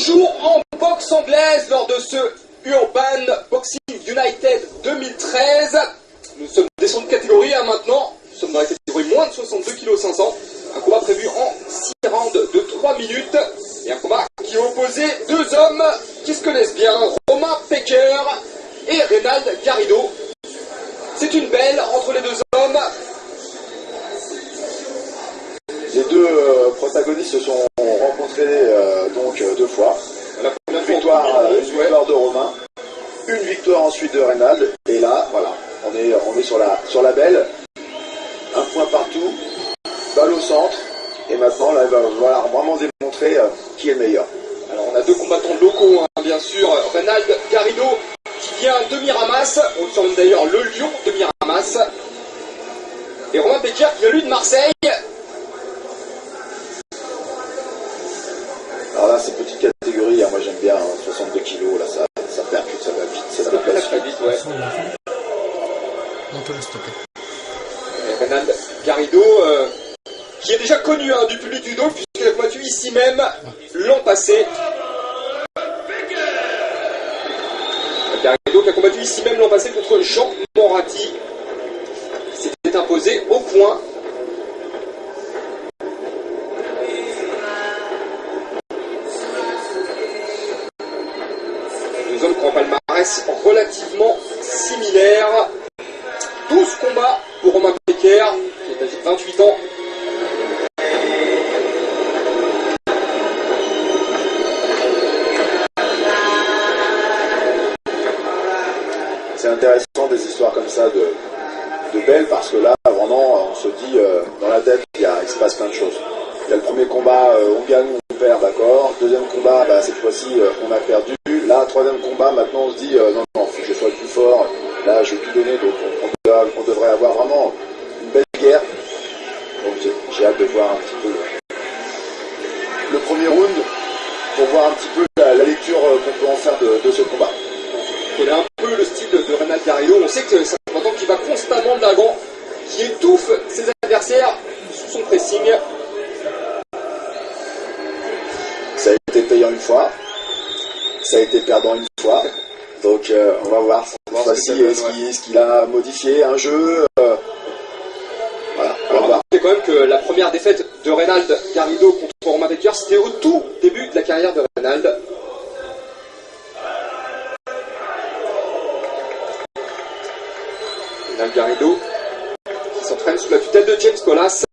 Toujours en boxe anglaise lors de ce Urban Boxing United 2013. Nous sommes descendus de catégorie maintenant. Nous sommes dans la catégorie moins de 62 kg 500. Un combat prévu en 6 rounds de 3 minutes. Et un combat qui opposait deux hommes qui se connaissent bien, Romain Pecker et Reynald Garrido. C'est une belle entre les deux hommes. Les deux protagonistes se sont rencontrés donc deux fois. Une victoire de Romain, une victoire ensuite de Reynald. Et là, voilà, on est sur la belle. Un point partout, balle au centre. Et maintenant, là, il va falloir vraiment démontrer qui est le meilleur. Alors, on a deux combattants locaux, hein, bien sûr. Reynald Garrido qui vient de Miramas. On le surnomme d'ailleurs le lion de Miramas. Et Romain Pecker qui vient lui de Marseille. Alors là, c'est petite catégorie, hein, moi j'aime bien, 62 kilos, là ça percute, ça va vite, ça va très vite, ouais. On peut le stopper. Et Reynald Garrido, qui est déjà connu du public du dos, puisqu'il a combattu ici même l'an passé. Garrido qui a combattu ici même l'an passé contre Jean Moratti, qui s'était imposé au point. Deux hommes qui ont un palmarès relativement similaire. 12 combats pour Romain Pecker, qui est âgé de 28 ans. C'est intéressant des histoires comme ça de belles, parce que là, vraiment, on se dit, dans la tête, il se passe plein de choses. Il y a le premier combat, on gagne, on perd, d'accord. Deuxième combat, cette fois-ci, on a perdu. Là, troisième combat, maintenant, on se dit, non, faut que je sois le plus fort. Là, je vais tout donner, donc on devrait avoir vraiment une belle guerre. Donc, j'ai hâte de voir un petit peu le premier round, pour voir un petit peu la lecture qu'on peut en faire de ce combat. On connaît un peu le style de Reynald Garrido. On sait que c'est un combattant qui va constamment de l'avant, qui étouffe ses adversaires sous son pressing. Ça a été payant une fois, ça a été perdant une fois, donc on va voir cette fois-ci est-ce qu'il a modifié un jeu. Voilà, on va voir. C'est quand même que la première défaite de Reynald Garrido contre Romain Pecker, c'était au tout début de la carrière de Reynald. Reynald Garrido qui s'entraîne sous la tutelle de James Colas.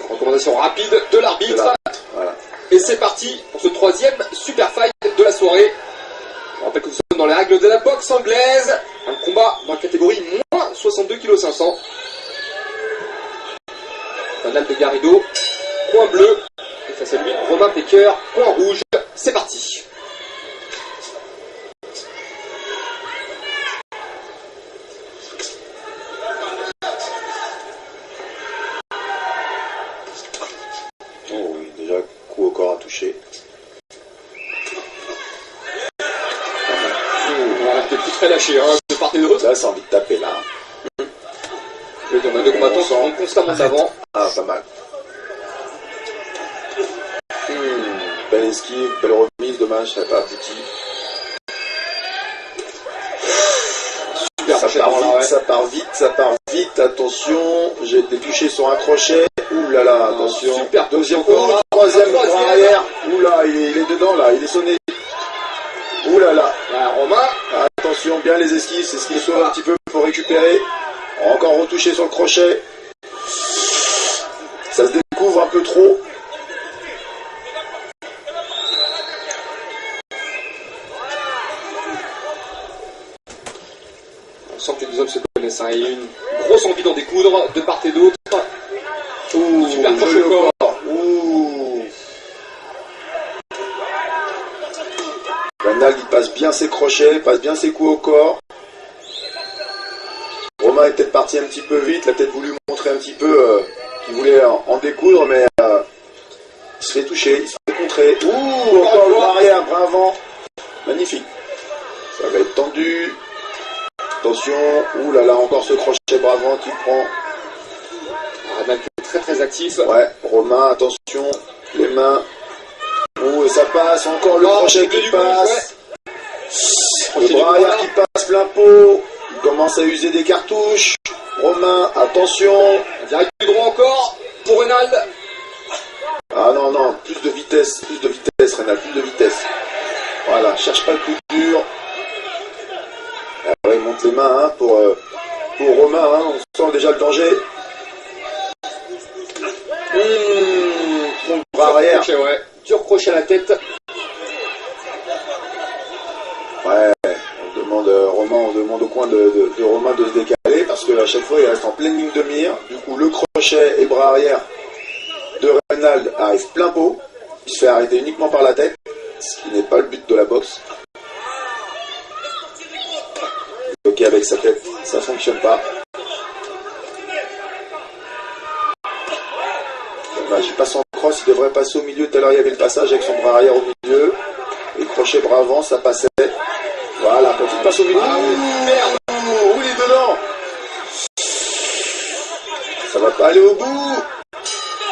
Recommandation rapide de l'arbitre. Voilà. Et c'est parti pour ce troisième super fight de la soirée. On rappelle que nous sommes dans les règles de la boxe anglaise. Un combat dans la catégorie moins 62 kg 500. Reynald Garrido, point bleu. Et face à lui, Romain Pecker, point rouge. C'est parti. Oh oui, déjà coup au corps à toucher. On a plus très lâché de part et d'autre. Là, c'est envie de taper là. On a deux combattants qui rentrent constamment d'avant. Ah, pas mal. Belle esquive, belle remise, dommage, ça n'a pas abouti. Super, ça part vite, attention, j'ai été touché sur un crochet. Ouh là là, attention. Super, deuxième corps, troisième corps arrière. Ouh là, il est dedans là, il est sonné. Ouh là là. Romain. Attention, bien les esquives, c'est ce qu'il sauve un petit peu pour récupérer. Encore retouché sur le crochet. Ça se découvre un peu trop. On sent que les deux hommes se connaissent. Il y a une grosse envie d'en découdre de part et d'autre. Super crochet au corps. Reynald, il passe bien ses crochets, passe bien ses coups au corps. Romain est peut-être parti un petit peu vite, il a peut-être voulu montrer un petit peu qu'il voulait en découdre, mais il se fait toucher, il se fait contrer. Ouh, encore le arrière, bras avant. Magnifique. Ça va être tendu. Attention, ouh là là, encore ce crochet bras avant qui prend. Renal qui est très très actif. Ouais, Romain, attention, les mains. Ouh, et ça passe, encore le crochet qui passe. Le bras arrière qui passe plein pot. Il commence à user des cartouches. Romain, attention. Direct du droit encore pour Reynald. Ah non, non, plus de vitesse, Reynald, plus de vitesse. Voilà, cherche pas le coup dur. Ah ouais, il monte les mains hein, pour Romain, hein, on sent déjà le danger. Mon bras arrière. Crochet, ouais. Dur crochet à la tête. Ouais, on demande au coin de Romain de se décaler parce que à chaque fois il reste en pleine ligne de mire. Du coup, le crochet et bras arrière de Reynald arrive plein pot. Il se fait arrêter uniquement par la tête, ce qui n'est pas le but de la boxe. Ok, avec sa tête, ça fonctionne pas. Dommage, il passe en crosse, il devrait passer au milieu. Tout à l'heure, il y avait le passage avec son bras arrière au milieu. Et le crochet bras avant, ça passait. Voilà, quand il passe au milieu. Merde, où il est dedans. Ça va pas aller au bout.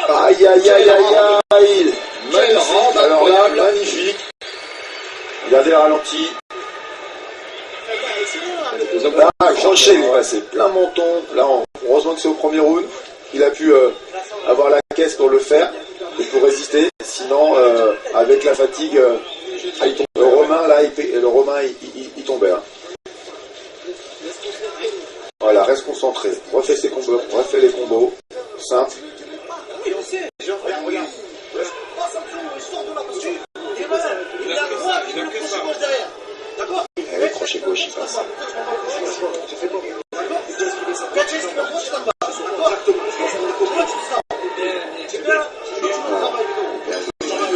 Aïe, aïe, aïe, aïe, aïe. Magnifique, alors là, magnifique. Regardez le ralenti. Ah, crochet, il est passé plein menton. Là, heureusement que c'est au premier round. Il a pu avoir la caisse pour le faire et pour résister. Sinon, avec la fatigue, le Romain, là, il tombait. Hein. Voilà, reste concentré. Refais ses combos, refais les combos. Simple. Et le crochet gauche, il passe.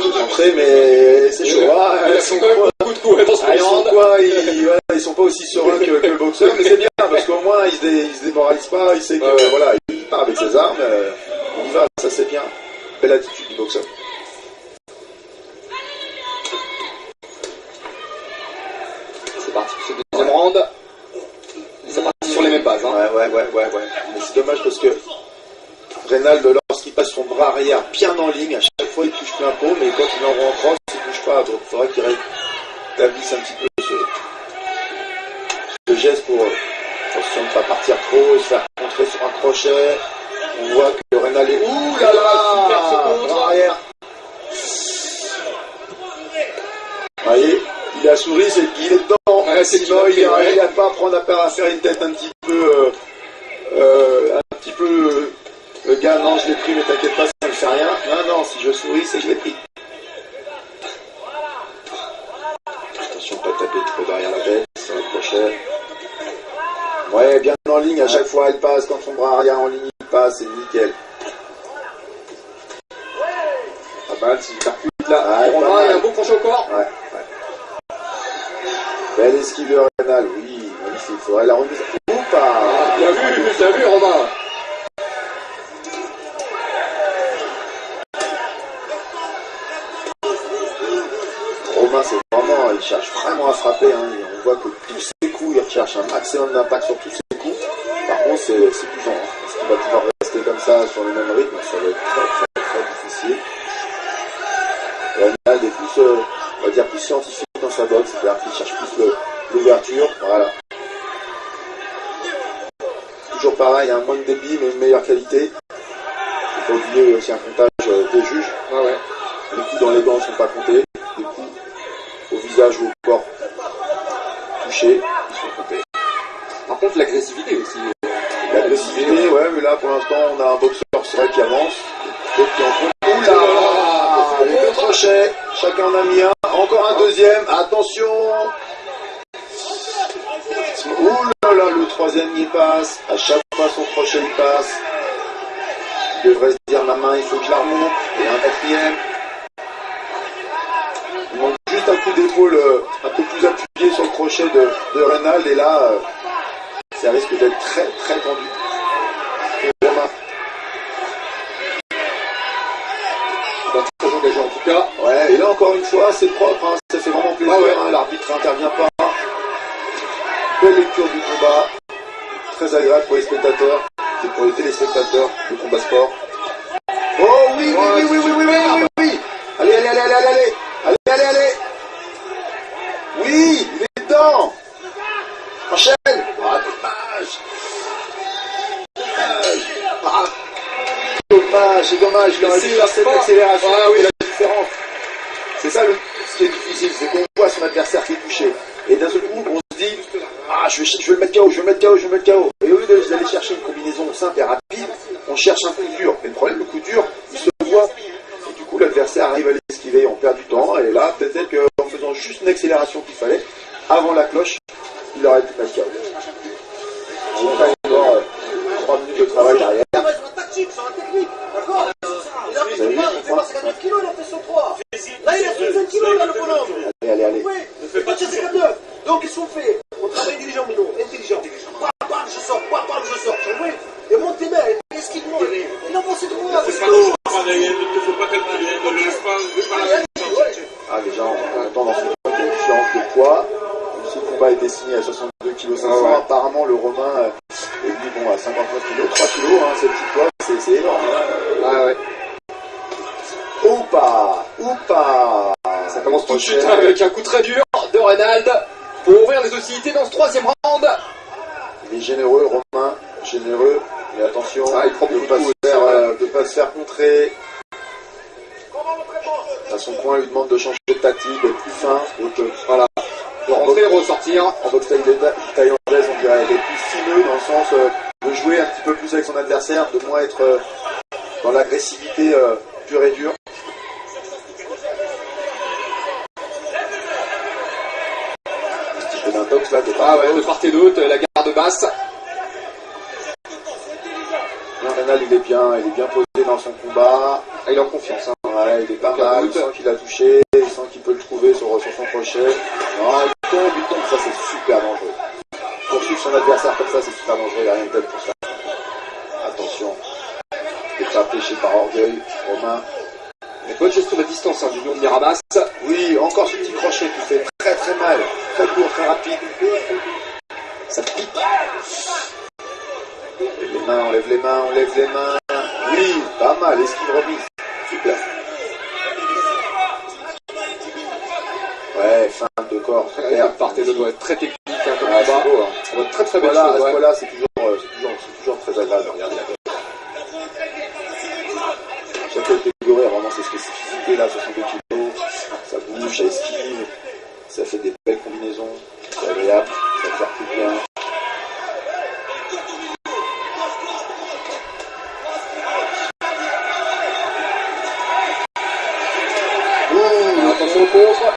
Concentré, mais c'est chaud. Ils sont quand même beaucoup de coups. Ils sont pas aussi sereins que le boxeur, mais c'est bien parce qu'au moins ils se démoralisent pas. Il sait que voilà, il part avec ses armes. On y va, ça c'est bien. Belle attitude du boxeur. C'est parti pour ce deuxième round. C'est parti sur les mêmes bases. Hein. Ouais. Mais c'est dommage parce que Reynald, lorsqu'il passe son bras arrière bien en ligne, à chaque fois il touche plein pot, mais quand il envoie en crosse, il ne touche pas. Donc il faudrait qu'il rétablisse un petit peu ce geste pour attention de ne pas partir trop et se faire contrer sur un crochet. On voit que Reynald est. Ouh là là, bras arrière. Vous voyez, il a souri, c'est qu'il est dedans. Ouais, sinon il n'a pas à prendre à faire une tête un petit peu. Le gars, non, je l'ai pris, mais t'inquiète pas, ça ne fait rien. Non, si je souris, c'est que je l'ai pris. Attention de ne pas taper trop derrière la tête, c'est un crochet. Ouais, bien en ligne, à chaque fois elle passe, quand son bras arrière en ligne, il passe, c'est nickel. Pas mal, s'il percute là. Ouais, Il y a un beau crochet au corps. Ouais. Belle esquive de Reynald, oui, magnifique, il faudrait la remise. Oupa. Bien vu, Romain. Romain, c'est vraiment, il cherche vraiment à frapper. Hein. On voit que tous ses coups, il recherche un maximum d'impact sur tous ses coups. Par contre, c'est épuisant. Est-ce qu'il va pouvoir rester comme ça sur le même rythme? Ça va être très difficile. Reynald est plus, on va dire, plus scientifique dans sa boxe. C'est-à-dire qu'il cherche plus l'ouverture. Voilà. Toujours pareil, moins de débit, mais une meilleure qualité. Il faut pas oublier aussi un comptage des juges. Ouais. Les coups dans les gants ne sont pas comptés. Les coups au visage ou au corps touchés, ils sont comptés. Par contre, l'agressivité aussi. L'agressivité, ouais, mais là pour l'instant on a un boxeur, c'est vrai, qui avance. D'autres qui en font. Oula, les deux crochets, chacun en a mis un. Encore un deuxième, attention. Oula, le troisième il passe. À chaque fois son crochet il passe. Il devrait se dire ma main, il faut que je la remonte. Et un quatrième. Il manque juste un coup d'épaule un peu plus appuyé. pied sur le crochet de Reynald et là, ça risque d'être très très tendu. Et Romain. Très engagé en tout cas. Ouais, et là encore une fois, c'est propre, hein, ça fait vraiment plaisir, hein, l'arbitre n'intervient pas. Belle lecture du combat, très agréable pour les spectateurs et pour les téléspectateurs de combat sport. Oh oui, oui. Allez. Oui, il est dedans. Enchaîne. Ah, dommage, il aurait dû faire cette accélération. Ah oui, la différence. C'est ça ce qui est difficile, c'est qu'on voit son adversaire qui est touché. Et d'un seul coup, on se dit, ah, je vais le mettre KO. Et au lieu d'aller chercher une combinaison simple et rapide, on cherche un coup dur. Mais le problème, le coup dur, il se voit. Et du coup, l'adversaire arrive à l'esquiver, on perd du temps. Et là, peut-être qu'en faisant juste une accélération qu'il fallait, avant la cloche, il aurait pu mettre KO. On a encore 3 minutes de travail derrière. Sur la technique, d'accord. Il a fait 59 kilos, il a fait 103. Là, il a 65 kilos, là, le bonhomme. Allez. Oui, il fait 59. Donc, qu'est-ce qu'on fait? On travaille intelligent, intelligent. Bam, je sors, je sors. Oui. Et monte tes mains, esquive-moi. Et non, c'est trop là, c'est tout. Il ne faut pas calculer, ne le laisse pas. Ah, déjà, on entend dans ce combat qu'il y a une différence de poids. Même si le combat a été signé à 62 kg 500, apparemment, le Romain est venu bon, à 59 kg, 3 kg, hein, ce petit poids, c'est énorme. Ah ouais. Oupa. Ça commence tout de suite avec un coup très dur de Reynald pour ouvrir les hostilités dans ce 3e round. Il est généreux, Romain, mais attention, il prend de beaucoup ne pas se faire contrer. À son coin, il lui demande de changer de tactique, d'être plus fin. Donc, Voilà. De rentrer et ressortir. En boxe thaïlandaise, on dirait d'être plus fineux dans le sens de jouer un petit peu plus avec son adversaire, de moins être dans l'agressivité pure et dure. Un petit peu d'intox là, de De part et d'autre, la garde basse. Reynald, il est bien posé dans son combat. Ah, il est en confiance. Hein. Ouais, il est pas mal, il sent qu'il a touché, il sent qu'il peut le trouver sur son crochet. Non, il tombe, ça c'est super dangereux. Poursuivre son adversaire comme ça, c'est super dangereux, il n'y a rien de tel pour ça. Attention, il n'est pas pêché par orgueil, Romain. Mais bonne gestion de distance du lion de Miramas. Oui, encore ce petit crochet qui fait très très mal, très court, très rapide. Ça pique. Enlève les mains. Oui, pas mal, esquive remise. Super. Ouais, fin de corps. Part et d'autre doit être très technique comme Ah, combat. c'est beau, hein. Ça doit être très très belle Voilà, à chose. ce Ouais. moment-là, c'est toujours très agréable. Regardez la chaque catégorie, vraiment, ses spécificités là, 62 kg, ça bouge, ça esquive, ça fait des belles combinaisons, c'est agréable, ça fait plus bien. Attention au contre.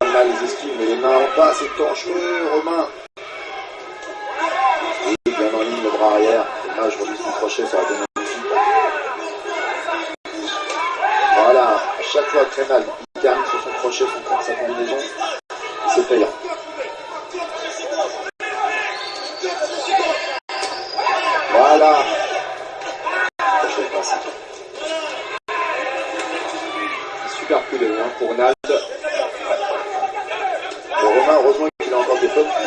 Pas mal les esquives, mais les mains en bas, c'est dangereux, Romain. Oui, bien en ligne, le bras arrière. Dommage, je relis son crochet, ça va donner magnifique. Voilà, à chaque fois que Reynald il termine sur son crochet, sa combinaison, c'est payant. Voilà. Crochet classique. Super coup d'œil pour Reynald. Romain, heureusement qu'il a encore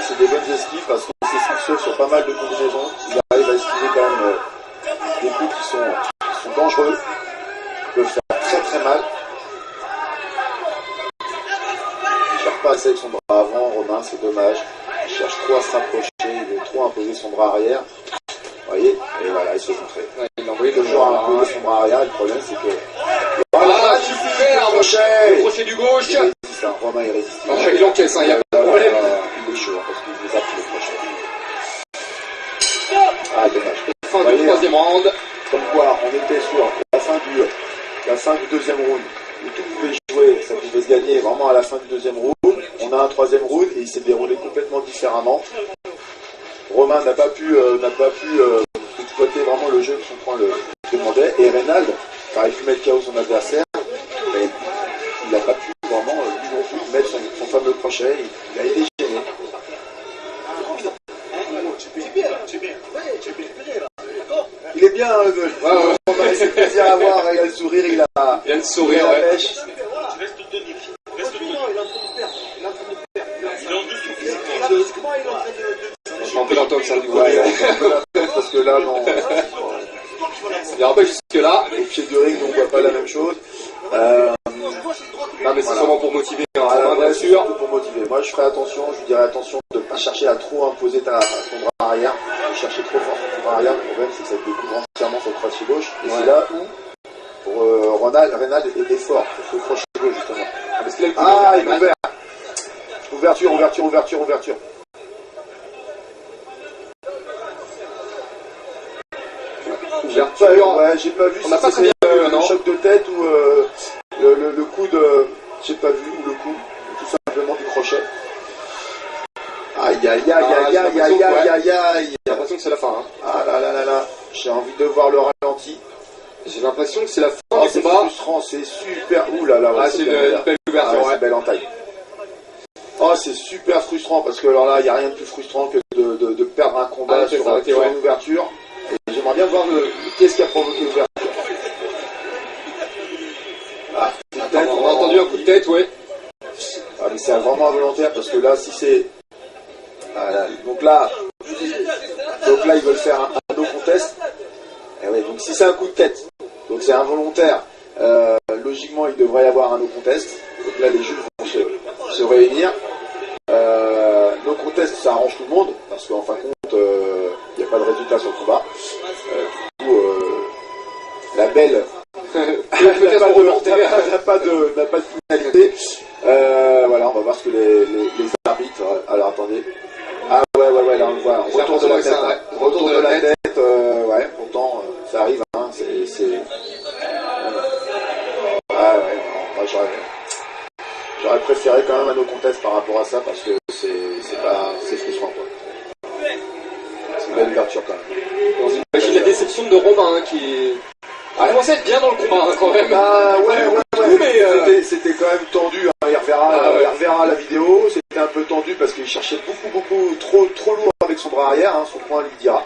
c'est des bonnes esquives parce qu'on s'est succès sur pas mal de combinaisons. Il arrive à esquiver quand même des coups qui sont dangereux, qui peuvent faire très très mal. Il ne cherche pas assez avec son bras avant, Romain, c'est dommage. Il cherche trop à se rapprocher, il veut trop imposer son bras arrière. Vous voyez, et voilà, il se fait contrer. Ouais, il a envoyé Toujours à imposer son bras arrière, le problème c'est que... Voilà, super, le crochet du gauche. Il résiste, hein. Romain il résiste. Il encaisse, il n'y a pas de problème. Il est chaud hein, parce qu'il vous a pris le crochet. Ah, dommage. Fin du 3e round. Comme quoi, on était sur la fin du 2e round, où tout pouvait jouer, ça pouvait se gagner vraiment à la fin du 2e round. On a un 3e round et il s'est déroulé complètement différemment. Romain n'a pas pu exploiter vraiment le jeu que son point le demandait. Et Reynald, il a pu mettre KO son adversaire, mais il n'a pas pu vraiment lui non plus mettre son bien hein, le Ouais, ouais. on a laissé plaisir à voir, il a le sourire, il a Il y a le sourire, la ouais. pêche. Tu restes tonique. Reste tonique. Non, il est en train de perdre. Il est en train de perdre. Il est en dessous Et physiquement. là, physiquement, il est en train de... Je suis un peu l'intox, ça, du coup. Ouais, parce que là, non, Il ira pas jusque-là. au pied du ring, on voit pas la même chose. Non, mais c'est Voilà. sûrement pour motiver, hein, Voilà, bien ouais, sûr. surtout pour motiver. Moi, je ferai attention, je lui dirais attention de ne pas chercher à trop imposer ton bras arrière, de chercher trop fort ton bras arrière. Le problème, c'est que ça te découvre entièrement sur le crochet gauche. Et Ouais. c'est là où, pour Reynald est fort, sur le crochet gauche, justement. Parce que là, Ah, il est mal. ouvert. Ouverture, ouverture, ouverture, ouverture. Ouverture. Ouais, j'ai pas vu On si n'a pas c'était très bien vu, le non. choc de tête ou le coup de... J'ai pas vu, ou le coup, tout simplement du crochet. Aïe, aïe, aïe, aïe, aïe, aïe, aïe, aïe, aïe. J'ai l'impression que c'est la fin. Hein. Ah là là là là, j'ai envie de voir le ralenti. J'ai l'impression que c'est la fin Oh, du c'est combat. frustrant, c'est super. Ouh là là, ouais, Ah, c'est une bien. belle Ah, ouverture, ouais, ouais. c'est belle en taille. Oh, c'est super frustrant parce que alors là, il n'y a rien de plus frustrant que de perdre un combat Ah, c'est sur, ça, ok, sur ouais. une ouverture. Et j'aimerais bien voir qu'est-ce qui a provoqué l'ouverture. Ah, peut-être, On a entendu un coup de tête, ouais. Ah, mais c'est vraiment involontaire parce que là, si c'est. Ah, là, donc là, ils veulent faire un no contest. Et ouais, donc si c'est un coup de tête, donc c'est involontaire, logiquement, il devrait y avoir un no contest. Donc là, les juges vont se réunir. No contest, ça arrange tout le monde parce qu'en fin de compte, il n'y a pas de résultat sur le combat. Du coup, la belle. Peut-être pour remonter. n'a pas de finalité. Voilà, on va voir ce que les arbitres. Alors attendez. Ah ouais, là on le voit. Retour de la tête. Ouais. Retour de la tête. Ouais, pourtant ça arrive. Hein, Ah ouais, non, moi j'aurais préféré quand même un no contest par rapport à ça parce que c'est frustrant quoi. C'est une belle ouverture quand même. On imagine la déception de Romain hein, qui commençait à être bien dans le combat hein, quand même. Ah ouais. Mais C'était quand même tendu, hein. Il reverra la vidéo, c'était un peu tendu parce qu'il cherchait beaucoup, trop lourd avec son bras arrière, hein. Son point lui dira.